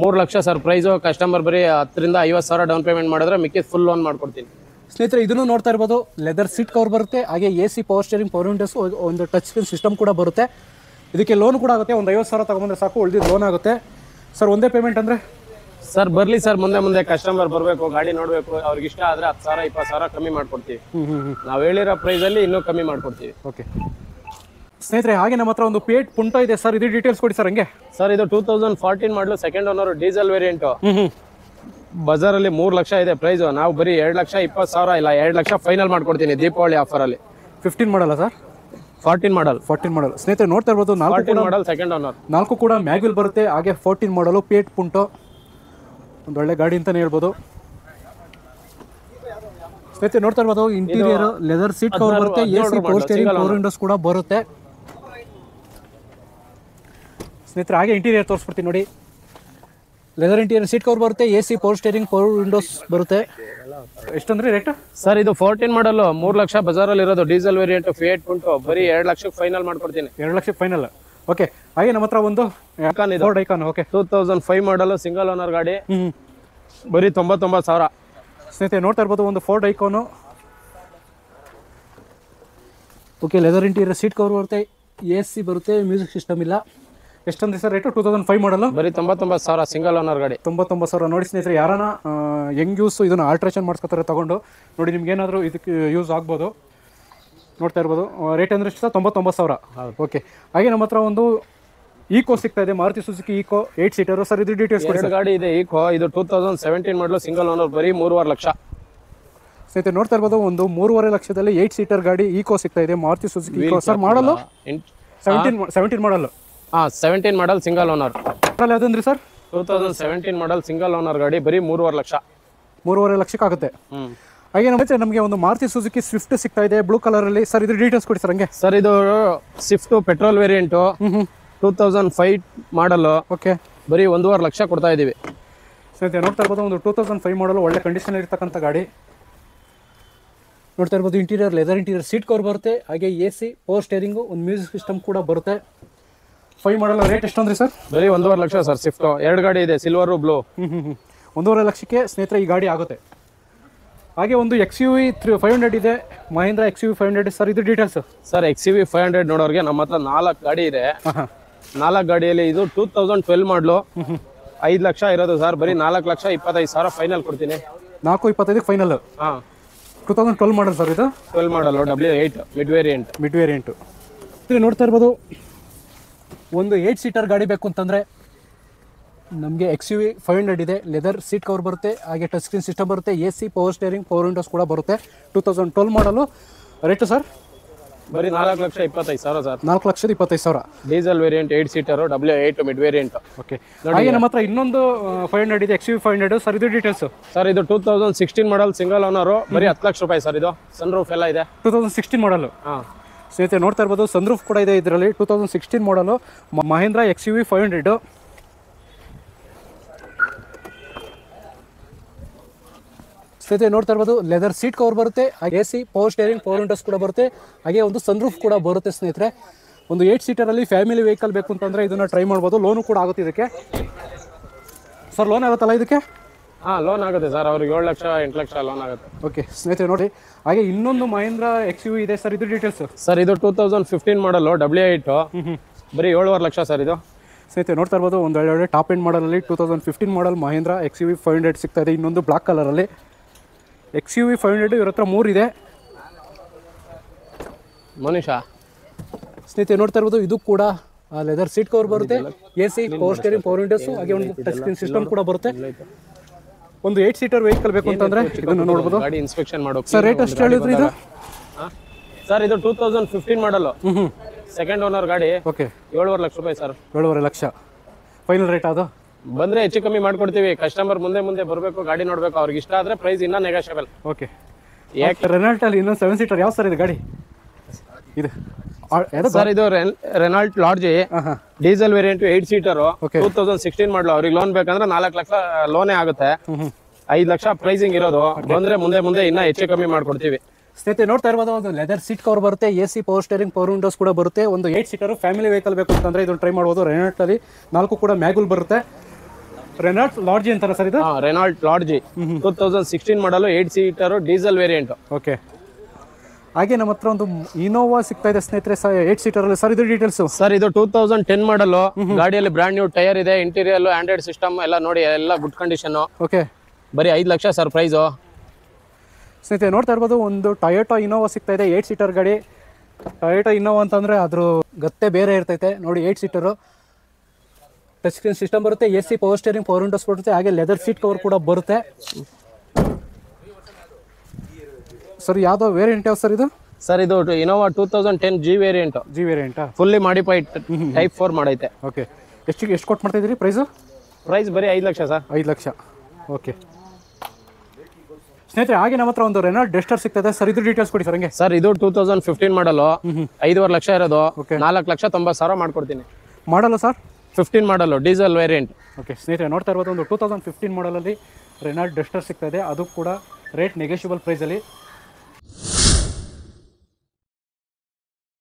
3 lakh sir price. Customer ಬರೀ 10,000 ರಿಂದ 50,000 ಡೌನ್ ಪೇಮೆಂಟ್ ಮಾಡಿದ್ರೆ ಮಿಕ್ಕಿದ್ ಫುಲ್ ಲೋನ್ ಮಾಡ್ಕೊಡ್ತೀನಿ. ಸ್ನೇಹಿತರೆ, ಇದನ್ನು ನೋಡ್ತಾ ಇರ್ಬೋದು, ಲೆದರ್ ಸೀಟ್ ಕವರ್ ಬರುತ್ತೆ, ಹಾಗೆ AC, power steering, power Windows, ಒಂದು ಟಚ್ ಸ್ಕ್ರೀನ್ ಸಿಸ್ಟಮ್ ಕೂಡ ಬರುತ್ತೆ. ಇದಕ್ಕೆ ಲೋನ್ ಕೂಡ ಆಗುತ್ತೆ. ಒಂದು 50,000 ತಗೊಂಡ್ರೆ ಸಾಕು, ಉಳಿದಿದ್ದು ಲೋನ್ ಆಗುತ್ತೆ ಸರ್. ಒಂದೇ ಪೇಮೆಂಟ್ ಅಂದರೆ ಸರ್ ಬರಲಿ ಸರ್, ಮುಂದೆ ಕಸ್ಟಮರ್ ಬರಬೇಕು, ಗಾಡಿ ನೋಡಬೇಕು, ಅವ್ರಿಗೆ ಇಷ್ಟ ಆದರೆ 10,000 20,000 ಕಮ್ಮಿ ಮಾಡ್ಕೊಡ್ತೀವಿ. ನಾವು ಹೇಳಿರೋ ಪ್ರೈಸಲ್ಲಿ ಇನ್ನೂ ಕಮ್ಮಿ ಮಾಡ್ಕೊಡ್ತೀವಿ. ಓಕೆ ಸ್ನೇಹಿತರೆ, ಹಾಗೆ ನಮ್ಮ ಹತ್ರ ಒಂದು Fiat Punto ಇದೆ ಸರ್. ಇದು ಡೀಟೇಲ್ಸ್ ಕೊಡಿ ಸರ್. ಹಂಗೆ ಸರ್, ಇದು 2014 model, second owner, diesel variant. ಬಜಾರಲ್ಲಿ 3 ಲಕ್ಷ ಇದೆ ಪ್ರೈಸು. ನಾವು ಬರೀ 2,20,000 ಇಲ್ಲ 2 ಲಕ್ಷ ಫೈನಲ್ ಮಾಡ್ಕೊಡ್ತೀನಿ ದೀಪಾವಳಿ ಆಫರಲ್ಲಿ. 15 ಮಾಡಲ್ಲ ಸರ್? 14 ಮಾಡಲ್. ಸ್ನೇಹಿತರೆ, ನೋಡ್ತಾ ಇರ್ಬೋದು, 14 ಮಾಡಲ್ ಸೆಕೆಂಡ್ ಓನರ್, 4 ಕೂಡ ಮ್ಯಾಗ್ವಿಲ್ ಬರುತ್ತೆ. ಹಾಗೆ 14 ಮಾಡಲು Fiat Punto, ಒಂದು ಒಳ್ಳೆ ಗಾಡಿ ಅಂತಾನೆ ಹೇಳ್ಬೋದು. ಸ್ನೇಹಿತರೆ, ನೋಡ್ತಾ ಇರ್ಬೋದು, ಇಂಟೀರಿಯರ್ ಲೆದರ್ ಸೀಟ್ ಕವರ್ ಬರುತ್ತೆ, AC, power steering, power Windows ಕೂಡ ಬರುತ್ತೆ. ಸ್ನೇಹಿತರೆ, ಹಾಗೆ ಇಂಟೀರಿಯರ್ ತೋರಿಸ್ಬಿಡ್ತೀನಿ ನೋಡಿ. ಲೆದರ್ ಇಂಟೀರಿಯರ್, ಸೀಟ್ ಕವರ್ ಬರುತ್ತೆ, AC, power steering, power windows ಬರುತ್ತೆ. ಎಷ್ಟಂದ್ರೆ ರೇಟ್ ಸರ್? ಇದು 14 ಮಾಡಲು, 3 ಲಕ್ಷ ಬಜಾರಲ್ಲಿ ಇರೋದು, ಡೀಸೆಲ್ ವೇರಿಯಂಟ್, Fiat Punto, ಬರೀ 2 ಲಕ್ಷಕ್ಕೆ ಫೈನಲ್ ಮಾಡ್ಕೊಡ್ತೀನಿ. 2 ಲಕ್ಷಕ್ಕೆ ಫೈನಲ್. ಓಕೆ. ಹಾಗೆ ನಮ್ಮ ಹತ್ರ ಒಂದು ಫೋರ್ಡ್ ಐಕಾನ್. ಓಕೆ, 2005 ಮಾಡಲು, ಸಿಂಗಲ್ ಓನರ್ ಗಾಡಿ, ಬರೀ 99,000. ಸ್ನೇಹಿತರೆ, ನೋಡ್ತಾ ಇರ್ಬೋದು, ಒಂದು Ford icon. Okay, leather interior, seat cover ಬರುತ್ತೆ, AC ಬರುತ್ತೆ, ಮ್ಯೂಸಿಕ್ ಸಿಸ್ಟಮ್ ಇಲ್ಲ. ಎಷ್ಟೊಂದು ಸರ್ ರೇಟು? 2005 ಮಾಡಲು, ಬರೀ 99,000, ಸಿಂಗಲ್ ಓನರ್ ಗಾಡಿ. 99,000. ನೋಡಿ ಸ್ನೇಹಿತರೆ, ಯಾರನ್ನ ಯಂಗ್ ಯೂಸ್ ಇದನ್ನು ಆಲ್ಟ್ರೇಷನ್ ಮಾಡಿಸ್ಕೊತಾರೆ ತಗೊಂಡು ನೋಡಿ, ನಿಮ್ಗೆ ಏನಾದರೂ ಇದಕ್ಕೆ ಯೂಸ್ ಆಗ್ಬೋದು. ನೋಡ್ತಾ ಇರ್ಬೋದು, ರೇಟ್ ಅಂದರೆ ಎಷ್ಟು? 99,000. ಓಕೆ. ಹಾಗೆ ನಮ್ಮ ಹತ್ರ ಒಂದು ಈಕೋ ಸಿಗ್ತಾ ಇದೆ, Maruti Suzuki Eeco 8 seater sir. ಇದು ಡೀಟೇಲ್ಸ್ ಕೊಡಿ. ಗಾಡಿ ಇದೆ ಈಕೋ, ಇದು 2017 ಮಾಡಲು, ಸಿಂಗಲ್ ಓನರ್, ಬರೀ 3.5 ಲಕ್ಷ. ಸ್ನೇಹಿತರೆ, ನೋಡ್ತಾ ಇರ್ಬೋದು, ಒಂದು 3.5 ಲಕ್ಷದಲ್ಲಿ 8 ಸೀಟರ್ ಗಾಡಿ ಈಕೋ ಸಿಗ್ತಾ ಇದೆ, ಮಾರುತಿ ಸುಜುಕಿ ಈಕೋ ಸರ್. ಮಾಡಲು 17 ಮಾಡಲು. 17 ಮಾಡಲ್, ಸಿಂಗಲ್ ಓನರ್. ಯಾವುದಂದ್ರಿ ಸರ್? 2017 ಮಾಡಲ್, ಸಿಂಗಲ್ ಓನರ್ ಗಾಡಿ, ಬರೀ 3.5 ಲಕ್ಷ. 3.5 ಲಕ್ಷಕ್ಕೆ ಆಗುತ್ತೆ. ಹಾಗೆ ನಮಗೆ ಒಂದು ಮಾರುತಿ ಸುಜುಕಿ ಸ್ವಿಫ್ಟ್ ಸಿಗ್ತಾ ಇದೆ, ಬ್ಲೂ ಕಲರ್ ಅಲ್ಲಿ ಸರ್. ಇದು ಡೀಟೇಲ್ಸ್ ಕೊಡಿ ಸರ್. ಹಂಗೆ ಸರ್, ಇದು ಸ್ವಿಫ್ಟ್ ಪೆಟ್ರೋಲ್ ವೇರಿಯಂಟು, 2005 ಮಾಡಲು. ಓಕೆ, ಬರೀ 1.5 ಲಕ್ಷ ಕೊಡ್ತಾ ಇದೀವಿ. ಸ್ನೇಹಿತರೆ, ನೋಡ್ತಾ ಇರ್ಬೋದು, ಒಂದು 2005 ಮಾಡಲು, ಒಳ್ಳೆ ಕಂಡೀಷನ್ ಇರ್ತಕ್ಕಂಥ ಗಾಡಿ. ನೋಡ್ತಾ ಇರ್ಬೋದು, interior leather interior, seat cover ಬರುತ್ತೆ, ಹಾಗೆ AC, ಪವರ್ ಸ್ಟೇರಿಂಗು, ಒಂದು ಮ್ಯೂಸಿಕ್ ಸಿಸ್ಟಮ್ ಕೂಡ ಬರುತ್ತೆ. 5 ಮಾಡಲ್ ರೇಟ್ ಎಷ್ಟು ಅಂದ್ರಿ ಸರ್? ಬರೀ 1.5 ಲಕ್ಷ ಸರ್. ಸ್ವಿಫ್ಟ್ 2 ಗಾಡಿ ಇದೆ, ಸಿಲ್ವರು ಬ್ಲೂ. 1.5 ಲಕ್ಷಕ್ಕೆ ಸ್ನೇಹಿತರೆ ಈ ಗಾಡಿ ಆಗುತ್ತೆ. ಹಾಗೆ ಒಂದು XUV 500 ಇದೆ, ಮಹೇಂದ್ರ XUV 500 ಸರ್. ಇದು ಡೀಟೇಲ್ಸ್ ಸರ್ XUV 500 ನೋಡೋರಿಗೆ ನಮ್ಮ ಹತ್ರ 4 ಗಾಡಿ ಇದೆ. 4 ಗಾಡಿಯಲ್ಲಿ ಇದು 2012 ಮಾಡಲು 5 ಲಕ್ಷ ಇರೋದು ಸರ್. ಬರೀ 4,25,000 ಫೈನಲ್ ಕೊಡ್ತೀನಿ. 4.25 ಫೈನಲ್. ಹಾಂ, 2012 ಮಾಡಲ್ ಸರ್. ಇದು 12 ಮಾಡಲು W8 ಮಿಡ್ ವೇರಿಯಂಟ್. ಇದು ನೋಡ್ತಾ ಇರ್ಬೋದು, ಒಂದು 8 ಸೀಟರ್ ಗಾಡಿ ಬೇಕು ಅಂತಂದರೆ ನಮಗೆ XUV 500 ಇದೆ. ಲೆದರ್ ಸೀಟ್ ಕವರ್ ಬರುತ್ತೆ, ಹಾಗೆ ಟಚ್ ಸ್ಕ್ರೀನ್ ಸಿಸ್ಟಮ್ ಬರುತ್ತೆ, AC, power steering, power Windows ಕೂಡ ಬರುತ್ತೆ. 2012 ಮಾಡಲು. Rate sir? ಬರೀ 4,25,000 sir. 4,25,000. Diesel variant 8 seater W8 mid variant. Okay. ಹಾಗೆ ನಮ್ಮ ಹತ್ರ ಇನ್ನೊಂದು 500 ಇದೆ, XUV 500 ಸರ್. ಇದು ಡೀಟೇಲ್ಸ್ ಸರ್. ಇದು 2016 ಮಾಡಲ್, ಸಿಂಗಲ್ ಓನರು, ಬರೀ 10 ಲಕ್ಷ ರೂಪಾಯಿ ಸರ್. ಇದು ಸನ್ ರೂಫ್ ಎಲ್ಲ ಇದೆ. 2016 ಮಾಡಲು. ಹಾಂ ಸ್ನೇಹಿತರೆ ನೋಡ್ತಾ ಇರ್ಬೋದು, ಸನ್ ರೂಫ್ ಕೂಡ ಇದೆ ಇದರಲ್ಲಿ. 2016 ಮಾಡಲು ಮಹೇಂದ್ರ XUV 500. ಸ್ನೇಹಿತರೆ ನೋಡ್ತಾ ಇರ್ಬೋದು, ಲೆದರ್ ಸೀಟ್ ಕವರ್ ಬರುತ್ತೆ, AC, power steering, power Windows ಕೂಡ ಬರುತ್ತೆ, ಹಾಗೆ ಒಂದು ಸನ್ ರೂಫ್ ಕೂಡ ಬರುತ್ತೆ. ಸ್ನೇಹಿತರೆ ಒಂದು 8 ಸೀಟರಲ್ಲಿ ಫ್ಯಾಮಿಲಿ ವೆಹಿಕಲ್ ಬೇಕು ಅಂತಂದರೆ ಇದನ್ನು ಟ್ರೈ ಮಾಡ್ಬೋದು. ಲೋನು ಕೂಡ ಆಗುತ್ತೆ ಇದಕ್ಕೆ ಸರ್. ಲೋನ್ ಆಗುತ್ತಲ್ಲ ಇದಕ್ಕೆ? ಹಾಂ, ಲೋನ್ ಆಗುತ್ತೆ ಸರ್. ಅವ್ರಿಗೆ 7 ಲಕ್ಷ 8 ಲಕ್ಷ ಲೋನ್ ಆಗುತ್ತೆ. ಓಕೆ ಸ್ನೇಹಿತರೆ ನೋಡಿ, ಹಾಗೆ ಇನ್ನೊಂದು ಮಹೇಂದ್ರ XUV ಇದೆ ಸರ್. ಇದು ಡೀಟೇಲ್ಸ್ ಸರ್. ಇದು 2015 ಮಾಡಲು W8 ಬರೀ 7.5 ಲಕ್ಷ ಸರ್. ಇದು ಸ್ನೇಹಿತರೆ ನೋಡ್ತಾ ಇರ್ಬೋದು, ಒಂದು ಒಳ್ಳೆ ಟಾಪ್ ಎಂಡ್ ಮಾಡಲಲ್ಲಿ 2015 ಮಾಡಲ್ ಮಹೇಂದ್ರ XUV 500 ಸಿಗ್ತಾ ಇದೆ. ಇನ್ನೊಂದು ಬ್ಲಾಕ್ ಕಲರಲ್ಲಿ XUV 500 ಇವ್ರ ಹತ್ರ 3 ಇದೆ. ಮನುಷ್ಯ ಸ್ನೇಹಿತರೆ ನೋಡ್ತಾ ಇರ್ಬೋದು, ಇದು ಕೂಡ ಲೆದರ್ ಸೀಟ್ ಕವರ್ ಬರುತ್ತೆ, AC, power steering, power Windows, ಹಾಗೆ ಒಂದು ಟಚ್ ಸ್ಕ್ರೀನ್ ಸಿಸ್ಟಮ್ ಕೂಡ ಬರುತ್ತೆ. ಒಂದು 8 ಸೀಟರ್ ವೆಹಿಕಲ್ ಬೇಕು ಅಂತಂದ್ರೆ ಇದನ್ನು ನೋಡ್ಬೋದು. ಗಾಡಿ ಇನ್ಸ್ಪೆಕ್ಷನ್ ಮಾಡೋಕೆ ಸರ್ ರೇಟ್ ಎಷ್ಟು ಹೇಳಿದ್ರಿ ಇದು? ಸರ್ ಇದು 2015 ಮಾಡಲು, ಸೆಕೆಂಡ್ ಓನರ್ ಗಾಡಿ. ಓಕೆ. 7.5 ಲಕ್ಷ ರೂಪಾಯಿ ಸರ್. 7.5 lakh final rate. ಅದು ಬಂದ್ರೆ ಹೆಚ್ಚು ಕಮ್ಮಿ ಮಾಡ್ಕೊಡ್ತೀವಿ. ಕಸ್ಟಮರ್ ಮುಂದೆ ಬರಬೇಕು, ಗಾಡಿ ನೋಡ್ಬೇಕು, ಅವ್ರಿಗೆ ಇಷ್ಟ ಆದ್ರೆ ಪ್ರೈಸ್ ಇನ್ನೂ ನೆಗೋಷಿಯಬಲ್. ಓಕೆ. ಯಾಕೆ ರೆನಾಲ್ಟ್ ಅಲ್ಲಿ ಇನ್ನೊಂದು 7 ಸೀಟರ್ ಯಾವ ಸರ್ ಇದು ಗಾಡಿ? ಇದು ಸರ್. ಇದು Renault lodge diesel variant 8 seater, 2016 ಮಾಡಲು. ಅವ್ರಿಗೆ ಲೋನ್ ಬೇಕಂದ್ರೆ 4 ಲಕ್ಷ ಲೋನೇ ಆಗುತ್ತೆ. 5 ಲಕ್ಷ ಪ್ರೈಸಿಂಗ್ ಇರೋದು. ಬಂದ್ರೆ ಮುಂದೆ ಇನ್ನೂ ಹೆಚ್ಚು ಕಮ್ಮಿ ಮಾಡ್ಕೊಡ್ತೀವಿ. ಸ್ನೇಹಿತರೆ ನೋಡ್ತಾ ಇರ್ಬೋದು, ಒಂದು ಲೆದರ್ ಸೀಟ್ ಕವರ್ ಬರುತ್ತೆ, AC, power steering, power Windows ಕೂಡ ಬರುತ್ತೆ. ಒಂದು 8 ಸೀಟರ್ ಫ್ಯಾಮಿಲಿ ವೆಹಿಕಲ್ ಬೇಕು ಅಂತಂದ್ರೆ ಇದನ್ನು ಟ್ರೈ ಮಾಡ್ಬೋದು. ರೆನಾಲ್ಟ್ ಅಲ್ಲಿ 4 ಕೂಡ ಮ್ಯಾಗುಲ್ ಬರುತ್ತೆ. ರೆನಾಲ್ಟ್ ಲಾಡ್ಜಿ ಅಂತಾರೆ ಸರ್ ಇದು? ರೆನಾಲ್ಟ್ ಲಾಡ್ಜಿ 2016 ಮಾಡಲು 8 ಸೀಟರು ಡೀಸೆಲ್ ವೇರಿಯಂಟ್. ಓಕೆ. ಹಾಗೆ ನಮ್ಮ ಹತ್ರ ಒಂದು ಇನೋವಾ ಸಿಗ್ತಾ ಇದೆ ಸ್ನೇಹಿತರೆ 8 ಸೀಟರ್ ಅಲ್ಲಿ ಸರ್. ಇದು ಡೀಟೇಲ್ಸ್ ಸರ್. ಇದು 2010 ಮಾಡಲು, ಗಾಡಿಯಲ್ಲಿ ಬ್ರಾಂಡ್ ನ್ಯೂ ಟೈರ್ ಇದೆ, ಇಂಟೀರಿಯರ್, ಆಂಡ್ರಾಯ್ಡ್ ಸಿಸ್ಟಮ್ ಎಲ್ಲ ನೋಡಿ, ಎಲ್ಲ ಗುಡ್ ಕಂಡೀಷನ್. ಓಕೆ. ಬರೀ 5 ಲಕ್ಷ ಸರ್ ಪ್ರೈಸು. ಸ್ನೇಹಿತರೆ ನೋಡ್ತಾ ಇರ್ಬೋದು, ಒಂದು ಟೊಯೋಟಾ ಇನೋವಾ ಸಿಗ್ತಾ ಇದೆ, 8 ಸೀಟರ್ ಗಾಡಿ. ಟೊಯೋಟಾ ಇನೋವಾ ಅಂತಂದರೆ ಅದ್ರ ಗತ್ತೆ ಬೇರೆ ಇರ್ತೈತೆ ನೋಡಿ. 8 ಸೀಟರು, ಟಚ್ ಸ್ಕ್ರೀನ್ ಸಿಸ್ಟಮ್ ಬರುತ್ತೆ, AC, power steering, power windows ಬರುತ್ತೆ, ಹಾಗೆ ಲೆದರ್ ಸೀಟ್ ಕವರ್ ಕೂಡ ಬರುತ್ತೆ. ಸರ್ ಯಾವ್ದೋ ವೇರಿಯಂಟ್ ಯಾವ ಸರ್ ಇದು? ಸರ್ ಇದು ಇನೋವಾ 2010 G ವೇರಿಯಂಟಾ? ಫುಲ್ಲಿ ಮಾಡಿಫೈಡ್ ಟೈಪ್ 4 ಮಾಡೈತೆ. ಓಕೆ. ಎಷ್ಟು ಕೊಟ್ಟು ಮಾಡ್ತಾ ಇದ್ದೀರಿ ಪ್ರೈಸು? ಪ್ರೈಸ್ ಬರೀ 5 ಲಕ್ಷ ಸರ್. 5 ಲಕ್ಷ. ಓಕೆ ಸ್ನೇಹಿತರೆ, ಹಾಗೆ ನಮ್ಮ ಹತ್ರ ಒಂದು ರೆನಾಲ್ಟ್ ಡಸ್ಟರ್ ಸಿಗ್ತದೆ ಸರ್. ಇದು ಡೀಟೇಲ್ಸ್ ಕೊಡಿ ಸರ್. ಹಂಗೆ ಸರ್. ಇದು 2015 ಮಾಡಲು, 5.5 ಲಕ್ಷ ಇರೋದು. 4,90,000 ಮಾಡ್ಕೊಡ್ತೀನಿ. ಮಾಡಲ್ಲ ಸರ್? 15 ಮಾಡಲು, ಡೀಸೆಲ್ ವೇರಿಯಂಟ್. ಓಕೆ ಸ್ನೇಹಿತರೆ ನೋಡ್ತಾ ಇರ್ಬೋದು, ಒಂದು 2015 ಮಾಡಲಲ್ಲಿ ರೆನಾಲ್ಟ್ ಡಸ್ಟರ್ ಸಿಗ್ತಾ ಇದೆ. ಅದು ಕೂಡ ರೇಟ್ ನೆಗೋಷಿಯಬಲ್ ಪ್ರೈಸಲ್ಲಿ.